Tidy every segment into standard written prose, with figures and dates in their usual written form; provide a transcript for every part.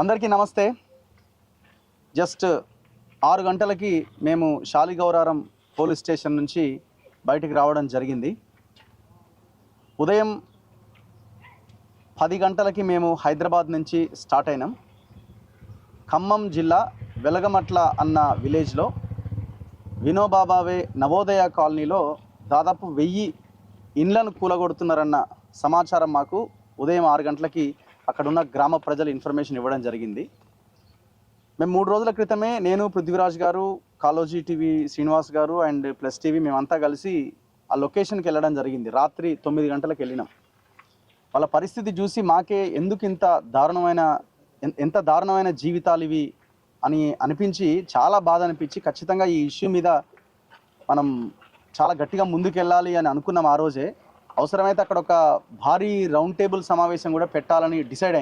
అందరికీ నమస్తే. జస్ట్ 6 గంటలకి మేము శాలిగౌరారం పోలీస్ స్టేషన్ నుంచి బయటికి రావడం జరిగింది. ఉదయం 10 గంటలకి మేము హైదరాబాద్ నుంచి స్టార్ట్ అయినాం. ఖమ్మం జిల్లా వెలగమట్ల అన్న విలేజ్లో వినోబాబావే నవోదయ కాలనీలో దాదాపు 1000 ఇండ్లను కూలగొడుతున్నారన్న సమాచారం మాకు ఉదయం 6 గంటలకి అక్కడున్న గ్రామ ప్రజలు ఇన్ఫర్మేషన్ ఇవ్వడం జరిగింది. మేము 3 రోజుల క్రితమే నేను, పృథ్వీరాజ్ గారు, కాలోజీ టీవీ శ్రీనివాస్ గారు అండ్ ప్లస్ టీవీ మేమంతా కలిసి ఆ లొకేషన్కి వెళ్ళడం జరిగింది. రాత్రి 9 గంటలకు వెళ్ళినాం. వాళ్ళ పరిస్థితి చూసి మాకే ఎందుకు ఎంత దారుణమైన జీవితాలు ఇవి అని అనిపించి, చాలా బాధ అనిపించి ఖచ్చితంగా ఈ ఇష్యూ మీద మనం చాలా గట్టిగా ముందుకెళ్ళాలి అని అనుకున్నాం. ఆ రోజే అవసరమైతే అక్కడ ఒక భారీ రౌండ్ టేబుల్ సమావేశం కూడా పెట్టాలని డిసైడ్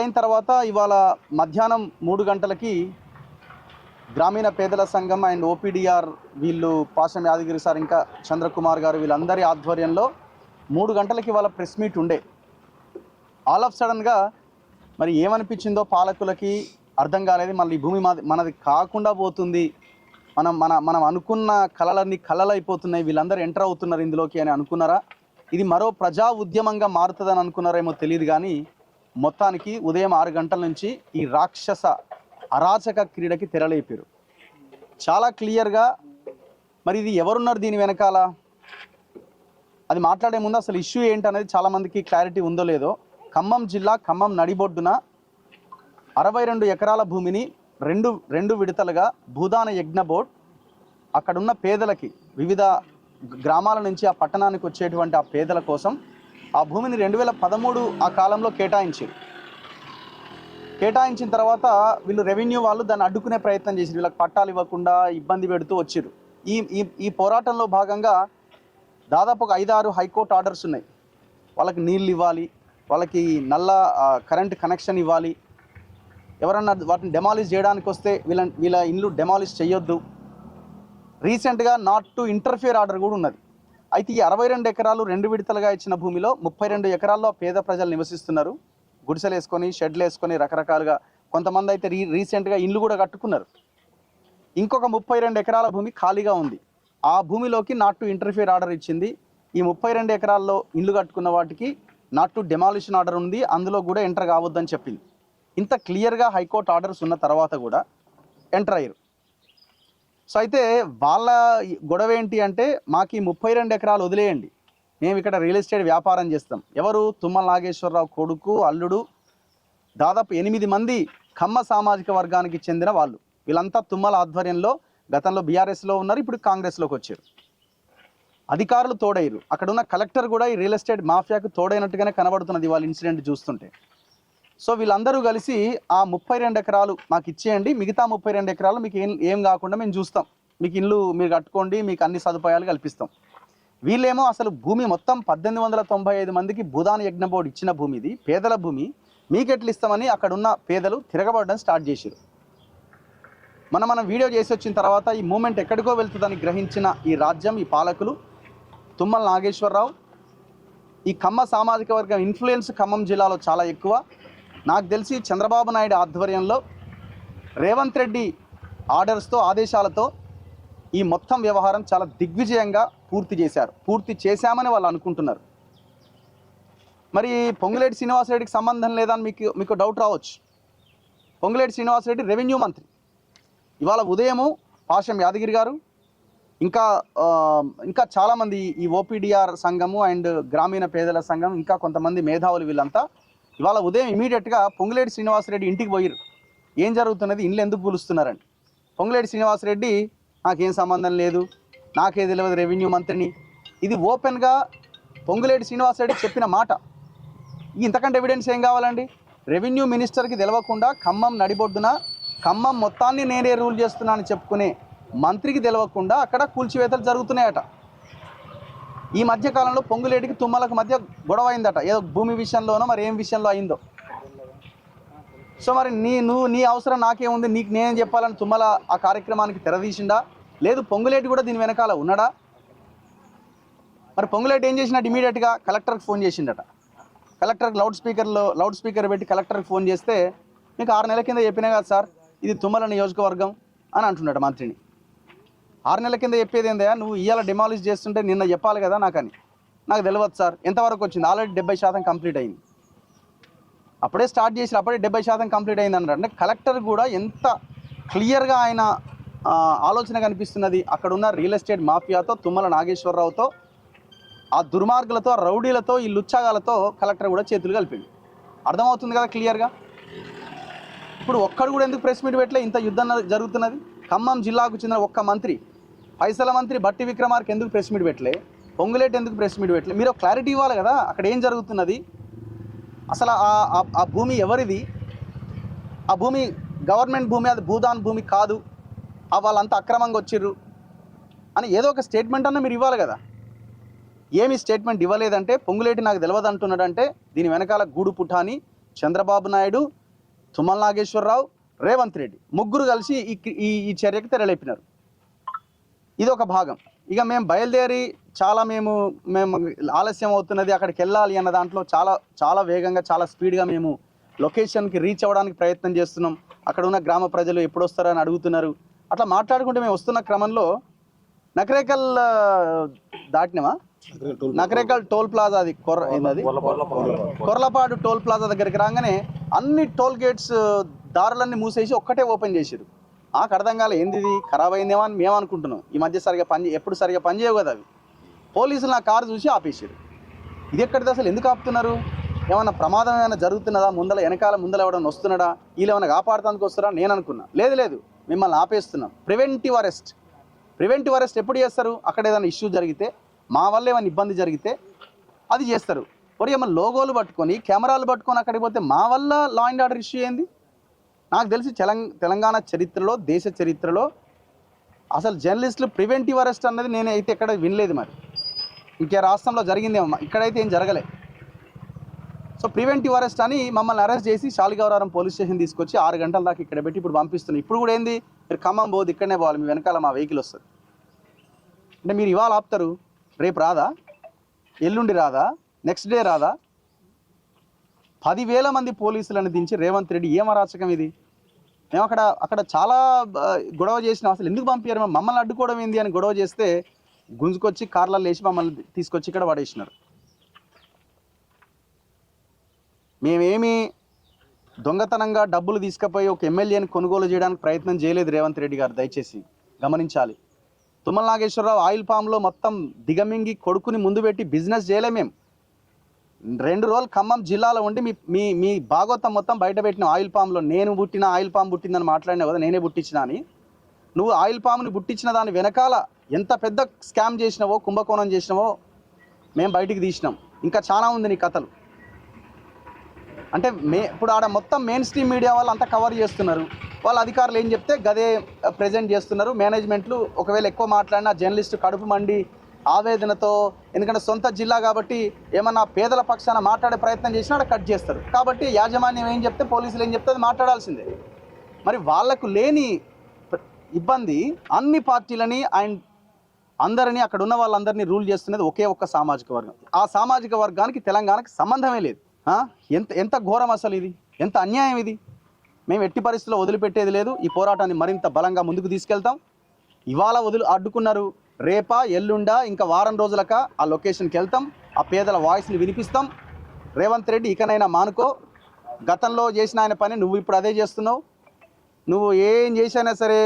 అయిన తర్వాత ఇవాళ మధ్యాహ్నం 3 గంటలకి గ్రామీణ పేదల సంఘం అండ్ ఓపీడీఆర్ వీళ్ళు, పాషం యాదగిరి సార్, ఇంకా చంద్రకుమార్ గారు, వీళ్ళందరి ఆధ్వర్యంలో 3 గంటలకి వాళ్ళ ప్రెస్ మీట్ ఉండే. ఆల్ ఆఫ్ సడన్గా మరి ఏమనిపించిందో పాలకులకి అర్థం కాలేదు. మళ్ళీ ఈ భూమి మనది కాకుండా పోతుంది, మనం అనుకున్న కళలన్నీ కళలైపోతున్నాయి, వీళ్ళందరూ ఎంటర్ అవుతున్నారు ఇందులోకి అని అనుకున్నారా, ఇది మరో ప్రజా ఉద్యమంగా మారుతుందని అనుకున్నారేమో తెలియదు. కానీ మొత్తానికి ఉదయం 6 గంటల నుంచి ఈ రాక్షస అరాచక క్రీడకి తెరలేపారు. చాలా క్లియర్గా మరి ఇది ఎవరున్నారు దీని వెనకాల అది మాట్లాడే ముందు అసలు ఇష్యూ ఏంటనేది చాలామందికి క్లారిటీ ఉందో లేదో. ఖమ్మం జిల్లా ఖమ్మం నడిబొడ్డున 62 ఎకరాల భూమిని రెండు విడతలుగా భూదాన యజ్ఞ బోర్డ్ అక్కడున్న పేదలకి, వివిధ గ్రామాల నుంచి ఆ పట్టణానికి వచ్చేటువంటి ఆ పేదల కోసం ఆ భూమిని 2013 ఆ కాలంలో కేటాయించిన తర్వాత వీళ్ళు రెవెన్యూ వాళ్ళు దాన్ని అడ్డుకునే ప్రయత్నం చేశారు. వీళ్ళకి పట్టాలు ఇవ్వకుండా ఇబ్బంది పెడుతూ వచ్చారు. ఈ పోరాటంలో భాగంగా దాదాపు ఒక 5-6 హైకోర్టు ఆర్డర్స్ ఉన్నాయి. వాళ్ళకి నీళ్ళు ఇవ్వాలి, వాళ్ళకి నల్ల కరెంట్ కనెక్షన్ ఇవ్వాలి, ఎవరన్నా వాటిని డెమాలిష్ చేయడానికి వస్తే వీళ్ళ ఇల్లు డెమాలిష్ చేయొద్దు. రీసెంట్గా నాట్ టు ఇంటర్ఫియర్ ఆర్డర్ కూడా ఉన్నది. అయితే ఈ 62 ఎకరాలు 2 విడతలుగా ఇచ్చిన భూమిలో 32 ఎకరాల్లో పేద ప్రజలు నివసిస్తున్నారు. గుడిసెలు వేసుకొని, షెడ్లు వేసుకొని, రకరకాలుగా. కొంతమంది అయితే రీసెంట్గా ఇల్లు కూడా కట్టుకున్నారు. ఇంకొక 32 ఎకరాల భూమి ఖాళీగా ఉంది. ఆ భూమిలోకి నాట్ టు ఇంటర్ఫియర్ ఆర్డర్ ఇచ్చింది. ఈ 32 ఎకరాల్లో ఇల్లు కట్టుకున్న వాటికి నాట్ టు డెమాలిషన్ ఆర్డర్ ఉంది, అందులో కూడా ఎంటర్ కావద్దని చెప్పింది. ఇంత క్లియర్గా హైకోర్టు ఆర్డర్స్ ఉన్న తర్వాత కూడా ఎంటర్ అయ్యారు. సో అయితే వాళ్ళ గొడవ ఏంటి అంటే, మాకు ఈ 32 ఎకరాలు వదిలేయండి, మేము ఇక్కడ రియల్ ఎస్టేట్ వ్యాపారం చేస్తాం. ఎవరు? తుమ్మల నాగేశ్వరరావు కొడుకు, అల్లుడు, దాదాపు 8 మంది ఖమ్మ సామాజిక వర్గానికి చెందిన వాళ్ళు. వీళ్ళంతా తుమ్మల ఆధ్వర్యంలో గతంలో బీఆర్ఎస్లో ఉన్నారు, ఇప్పుడు కాంగ్రెస్లోకి వచ్చారు. అధికారులు తోడయ్యారు. అక్కడ ఉన్న కలెక్టర్ కూడా ఈ రియల్ ఎస్టేట్ మాఫియాకు తోడైనట్టుగానే కనబడుతున్నది వాళ్ళ ఇన్సిడెంట్ చూస్తుంటే. సో వీళ్ళందరూ కలిసి ఆ 32 ఎకరాలు మాకు ఇచ్చేయండి, మిగతా 32 ఎకరాలు మీకు ఏం కాకుండా మేము చూస్తాం, మీకు ఇల్లు మీరు కట్టుకోండి, మీకు అన్ని సదుపాయాలు కల్పిస్తాం. వీళ్ళేమో అసలు భూమి మొత్తం 1895 మందికి భూదాన యజ్ఞ బోర్డు ఇచ్చిన భూమి, ఇది పేదల భూమి, మీకు ఎట్లు ఇస్తామని అక్కడున్న పేదలు తిరగబడడం స్టార్ట్ చేశారు. మనం వీడియో చేసి వచ్చిన తర్వాత ఈ మూమెంట్ ఎక్కడికో వెళ్తుందని గ్రహించిన ఈ రాజ్యం, ఈ పాలకులు, తుమ్మల నాగేశ్వరరావు, ఈ ఖమ్మ సామాజిక వర్గం ఇన్ఫ్లుయెన్స్ ఖమ్మం జిల్లాలో చాలా ఎక్కువ. నాకు తెలిసి చంద్రబాబు నాయుడు ఆధ్వర్యంలో రేవంత్ రెడ్డి ఆదేశాలతో ఈ మొత్తం వ్యవహారం చాలా దిగ్విజయంగా పూర్తి చేశామని వాళ్ళు అనుకుంటున్నారు. మరి పొంగులేటి శ్రీనివాసరెడ్డికి సంబంధం లేదని మీకు డౌట్ రావచ్చు. పొంగులేటి శ్రీనివాసరెడ్డి రెవెన్యూ మంత్రి. ఇవాళ ఉదయము పాషం యాదగిరి గారు, ఇంకా చాలామంది ఈ ఓపీడీఆర్ సంఘము అండ్ గ్రామీణ పేదల సంఘం, ఇంకా కొంతమంది మేధావులు, వీళ్ళంతా ఇవాళ ఉదయం ఇమీడియట్గా పొంగులేటి శ్రీనివాసరెడ్డి ఇంటికి పోయారు. ఏం జరుగుతున్నది, ఇండ్లు ఎందుకు కూలుస్తున్నారని. పొంగులేటి శ్రీనివాసరెడ్డి నాకేం సంబంధం లేదు, నాకే తెలియదు, రెవెన్యూ మంత్రిని. ఇది ఓపెన్గా పొంగులేటి శ్రీనివాసరెడ్డి చెప్పిన మాట. ఇంతకంటే ఎవిడెన్స్ ఏం కావాలండి? రెవెన్యూ మినిస్టర్కి తెలవకుండా ఖమ్మం నడిబొడ్డున ఖమ్మం మొత్తాన్ని నేనే రూల్ చేస్తున్నానని చెప్పుకునే మంత్రికి తెలవకుండా అక్కడ కూల్చివేతలు జరుగుతున్నాయట. ఈ మధ్యకాలంలో పొంగులేటికి తుమ్మలకు మధ్య గొడవ అయిందట, ఏదో భూమి విషయంలోనో మరి ఏం విషయంలో అయిందో. సో మరి నీ అవసరం నాకేముంది, నీకు నేనేం చెప్పాలని తుమ్మల ఆ కార్యక్రమానికి తెరదీసిండా? లేదు పొంగులేటి కూడా దీని వెనకాల ఉన్నాడా? మరి పొంగులేటి ఏం చేసినట్టు ఇమీడియట్గా కలెక్టర్కి ఫోన్ చేసిండట. కలెక్టర్కి లౌడ్ స్పీకర్ పెట్టి కలెక్టర్కి ఫోన్ చేస్తే మీకు 6 నెలల కింద చెప్పినా కదా సార్ ఇది తుమ్మల నియోజకవర్గం అని అంటున్నాడు మంత్రిని. 6 నెలల కింద చెప్పేది ఏందా, నువ్వు ఇవాళ డిమాలిష్ చేస్తుంటే నిన్న చెప్పాలి కదా నాకు తెలియదు సార్. ఎంతవరకు వచ్చింది? ఆల్రెడీ 70% కంప్లీట్ అయింది. అప్పుడే స్టార్ట్ చేసి అప్పుడే 70% కంప్లీట్ అయింది అన్నారు. అంటే కలెక్టర్ కూడా ఎంత క్లియర్గా ఆయన ఆలోచన కనిపిస్తున్నది. అక్కడ ఉన్న రియల్ ఎస్టేట్ మాఫియాతో, తుమ్మల నాగేశ్వరరావుతో, ఆ దుర్మార్గులతో, ఆ రౌడీలతో, ఈ లుచ్చాగాలతో కలెక్టర్ కూడా చేతులు కలిపింది. అర్థమవుతుంది కదా క్లియర్గా. ఇప్పుడు ఒక్కడు కూడా ఎందుకు ప్రెస్ మీట్ పెట్టలే? ఇంత యుద్ధం జరుగుతున్నది. ఖమ్మం జిల్లాకు చెందిన ఒక్క మంత్రి, పైసల మంత్రి బట్టి విక్రమార్క ఎందుకు ప్రెస్ మీట్ పెట్టలే? పొంగులేటి ఎందుకు ప్రెస్ మీట్ పెట్టలే? మీరు క్లారిటీ ఇవ్వాలి కదా అక్కడ ఏం జరుగుతున్నది, అసలు ఆ భూమి ఎవరిది, ఆ భూమి గవర్నమెంట్ భూమి, అది భూదాన్ భూమి కాదు, వాళ్ళంతా అక్రమంగా వచ్చిర్రు అని ఏదో ఒక స్టేట్మెంట్ అన్నా మీరు ఇవ్వాలి కదా. ఏమి స్టేట్మెంట్ ఇవ్వలేదంటే పొంగులేటి నాకు తెలియదు అంటున్నాడంటే దీని వెనకాల గూడు పుఠాని చంద్రబాబు నాయుడు, తుమ్మల నాగేశ్వరరావు, రేవంత్ రెడ్డి ముగ్గురు కలిసి ఈ చర్యకు తెరలేపినారు. ఇది ఒక భాగం. ఇక మేము బయలుదేరి మేము ఆలస్యం అవుతున్నది, అక్కడికి వెళ్ళాలి అన్న దాంట్లో చాలా వేగంగా, చాలా స్పీడ్గా మేము లొకేషన్కి రీచ్ అవ్వడానికి ప్రయత్నం చేస్తున్నాం. అక్కడ ఉన్న గ్రామ ప్రజలు ఎప్పుడు వస్తారని అడుగుతున్నారు. అట్లా మాట్లాడుకుంటే మేము వస్తున్న క్రమంలో నకరేకల్ దాటినామా, నకరేకల్ టోల్ ప్లాజా, అది కొర్లపాడు టోల్ ప్లాజా దగ్గరికి రాగానే అన్ని టోల్ గేట్స్ దారులన్నీ మూసేసి ఒక్కటే ఓపెన్ చేసారు. నాకు అర్థం కాలే, ఏంది ఇది ఖరాబ్ అయిందేమో అని మేము అనుకుంటున్నాం. ఈ మధ్య ఎప్పుడు సరిగా పనిచేయవు కదా అవి. పోలీసులు నా కారు చూసి ఆపేసారు. ఇది ఎక్కడిది అసలు, ఎందుకు ఆపుతున్నారు? ఏమన్నా ప్రమాదం ఏమైనా జరుగుతున్నదా, వెనకాల ముందర ఎవడన్నా వస్తున్నాడా, వీళ్ళు ఏమైనా కాపాడటానికి వస్తారా నేను అనుకున్నా. లేదు, మిమ్మల్ని ఆపేస్తున్నాం. ప్రివెంటివ్ అరెస్ట్ ఎప్పుడు చేస్తారు? అక్కడ ఏదైనా ఇష్యూ జరిగితే, మా వల్ల ఏమైనా ఇబ్బంది జరిగితే అది చేస్తారు. మరి ఏమైనా లోగోలు పట్టుకొని, కెమెరాలు పట్టుకొని అక్కడికి పోతే మా వల్ల లా అండ్ ఆర్డర్ ఇష్యూ ఏంది? నాకు తెలిసి తెలంగాణ చరిత్రలో, దేశ చరిత్రలో అసలు జర్నలిస్టులు ప్రివెంటివ్ అరెస్ట్ అన్నది నేను అయితే ఎక్కడ వినలేదు. మరి ఇంకే రాష్ట్రంలో జరిగిందేమో, ఇక్కడైతే ఏం జరగలే. సో ప్రివెంటివ్ అరెస్ట్ అని మమ్మల్ని అరెస్ట్ చేసి శాలిగౌరారం పోలీస్ స్టేషన్ తీసుకొచ్చి 6 గంటల దాకా ఇక్కడ పెట్టి ఇప్పుడు పంపిస్తున్నాం. ఇప్పుడు కూడా ఏంది, మీరు ఖమ్మం పోదు, ఇక్కడనే పోవాలి, మీ వెనకాల మా వెహికల్ వస్తుంది. అంటే మీరు ఇవాళ ఆపుతారు, రేపు రాదా, ఎల్లుండి రాదా, నెక్స్ట్ డే రాదా? 10,000 మంది పోలీసులను దించి రేవంత్ రెడ్డి ఏం అరాచకం ఇది? మేము అక్కడ చాలా గొడవ చేసినాం. అసలు ఎందుకు పంపించారు, మమ్మల్ని అడ్డుకోవడం ఏంది అని గొడవ చేస్తే గుంజుకొచ్చి కార్లలో వేసి మమ్మల్ని తీసుకొచ్చి ఇక్కడ పడేసినారు. మేమేమి దొంగతనంగా డబ్బులు తీసుకుపోయి ఒక ఎమ్మెల్యేని కొనుగోలు చేయడానికి ప్రయత్నం చేయలేదు రేవంత్ రెడ్డి గారు, దయచేసి గమనించాలి. తుమ్మల నాగేశ్వరరావు ఆయిల్ పామ్లో మొత్తం దిగమింగి కొడుకుని ముందు పెట్టి బిజినెస్ చేయలే. మేము 2 రోజులు ఖమ్మం జిల్లాలో ఉండి మీ భాగవతం మొత్తం బయట పెట్టిన ఆయిల్ పామ్లో. నేను పుట్టిన ఆయిల్ పామ్ పుట్టిందని మాట్లాడినావు కదా, నేనే పుట్టించిన అని. నువ్వు ఆయిల్ పామ్ని పుట్టించిన దాని వెనకాల ఎంత పెద్ద స్కామ్ చేసినావో, కుంభకోణం చేసినావో మేము బయటికి తీసినాం. ఇంకా చాలా ఉంది నీ కథలు. అంటే ఇప్పుడు ఆడ మొత్తం మెయిన్ స్ట్రీమ్ మీడియా వాళ్ళు అంతా కవర్ చేస్తున్నారు. వాళ్ళ అధికారులు ఏం చెప్తే గదే ప్రజెంట్ చేస్తున్నారు. మేనేజ్మెంట్లు ఒకవేళ ఎక్కువ మాట్లాడినా జర్నలిస్టు కడుపు మండి ఆవేదనతో, ఎందుకంటే సొంత జిల్లా కాబట్టి ఏమన్నా పేదల పక్షాన మాట్లాడే ప్రయత్నం చేసినా అక్కడ కట్ చేస్తారు. కాబట్టి యాజమాన్యం ఏం చెప్తే, పోలీసులు ఏం చెప్తే అది మాట్లాడాల్సిందే. మరి వాళ్లకు లేని ఇబ్బంది అన్ని పార్టీలని అండ్ అందరినీ, అక్కడ ఉన్న వాళ్ళందరినీ రూల్ చేస్తున్నది ఒకే ఒక్క సామాజిక వర్గం. ఆ సామాజిక వర్గానికి తెలంగాణకి సంబంధమే లేదు. ఎంత ఘోరం అసలు ఇది, ఎంత అన్యాయం ఇది. మేము ఎట్టి పరిస్థితుల్లో వదిలిపెట్టేది లేదు. ఈ పోరాటాన్ని మరింత బలంగా ముందుకు తీసుకెళ్తాం. ఇవాళ అడ్డుకున్నారు, రేపా ఎల్లుండా ఇంకా వారం రోజులక ఆ లొకేషన్కి వెళ్తాం. ఆ పేదల వాయిస్ని వినిపిస్తాం. రేవంత్ రెడ్డి ఇకనైనా మానుకో. గతంలో చేసిన ఆయన పని నువ్వు ఇప్పుడు అదే చేస్తున్నావు. నువ్వు ఏం చేసినా సరే,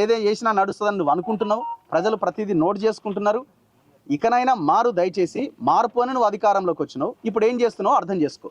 ఏదేం చేసినా నడుస్తుందని నువ్వు అనుకుంటున్నావు. ప్రజలు ప్రతిదీ నోట్ చేసుకుంటున్నారు. ఇకనైనా మారు, దయచేసి మార్పు అని నువ్వు అధికారంలోకి వచ్చినావు. ఇప్పుడు ఏం చేస్తున్నావు అర్థం చేసుకో.